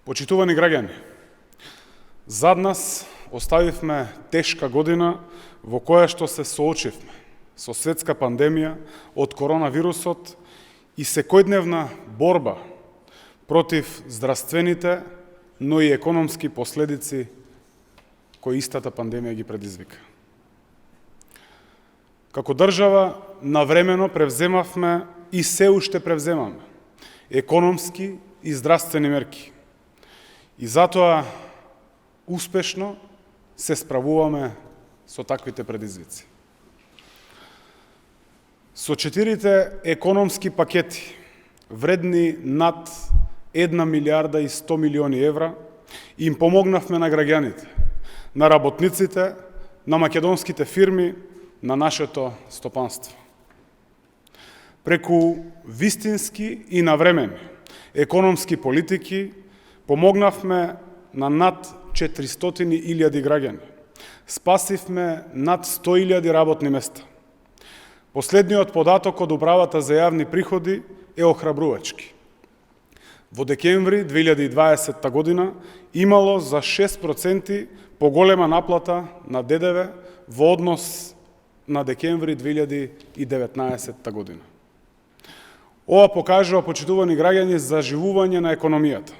Почитувани граѓани, зад нас оставивме тешка година во која што се соочивме со светска пандемија од коронавирусот и секојдневна борба против здравствените, но и економски последици кои истата пандемија ги предизвика. Како држава навремено превземавме и се уште превземаме економски и здравствени мерки. И затоа успешно се справуваме со таквите предизвици. Со 4 економски пакети, вредни над 1 милиарда и 100 милиони евра, им помогнавме на граѓаните, на работниците, на македонските фирми, на нашето стопанство. Преку вистински и навремени економски политики помогнавме на над 400.000 граѓани. Спасивме над 100.000 работни места. Последниот податок од Управата за јавни приходи е охрабрувачки. Во декември 2020 година имало за 6% поголема наплата на ДДВ во однос на декември 2019 година. Ова покажува, почитувани граѓани, заживување на економијата.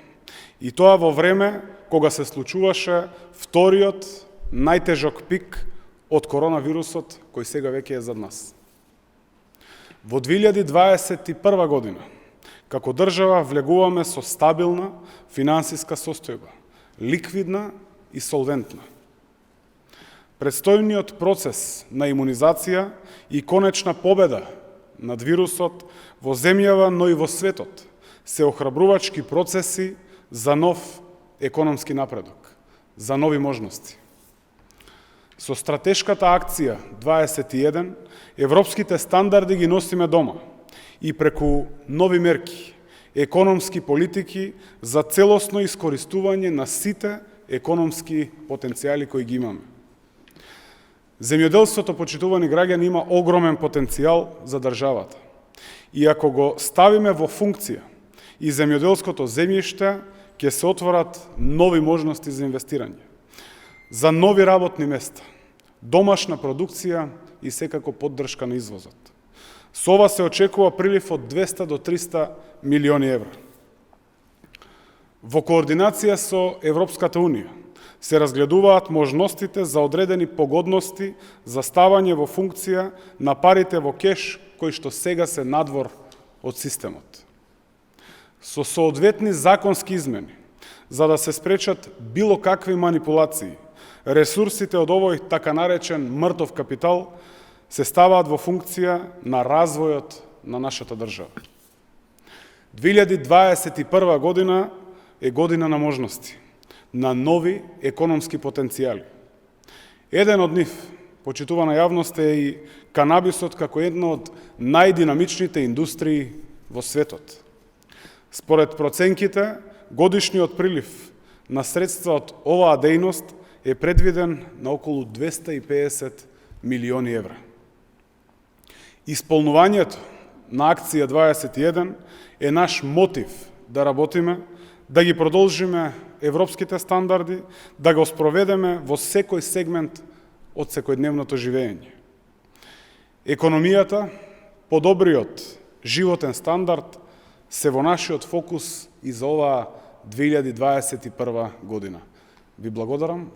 И тоа во време кога се случуваше вториот најтежок пик од коронавирусот кој сега веќе е зад нас. Во 2021 година како држава влегуваме со стабилна финансиска состојба, ликвидна и солвентна. Предстојниот процес на имунизација и конечна победа над вирусот во земјава, но и во светот се охрабрувачки процеси за нов економски напредок, за нови можности. Со стратешката акција 21, европските стандарди ги носиме дома и преку нови мерки, економски политики за целосно искористување на сите економски потенцијали кои ги имаме. Земјоделството, почитувани граѓани, има огромен потенцијал за државата. И ако го ставиме во функција и земјоделското земјиште, ќе се отворат нови можности за инвестирање, за нови работни места, домашна продукција и секако поддршка на извозот. Со ова се очекува прилив од 200 до 300 милиони евра. Во координација со Европската Унија се разгледуваат можностите за одредени погодности за ставање во функција на парите во кеш кои што сега се надвор од системот. Со соодветни законски измени, за да се спречат било какви манипулации, ресурсите од овој така наречен мртов капитал се ставаат во функција на развојот на нашата држава. 2021 година е година на можности, на нови економски потенцијали. Еден од нив, почитувана јавност, е и канабисот како една од најдинамичните индустрии во светот. Според проценките, годишниот прилив на средства од оваа дејност е предвиден на околу 250 милиони евра. Исполнувањето на акција 21 е наш мотив да работиме, да ги продолжиме европските стандарди, да го спроведеме во секој сегмент од секојдневното живење. Економијата, подобриот животен стандард се во нашиот фокус и за оваа 2021 година. Ви благодарам.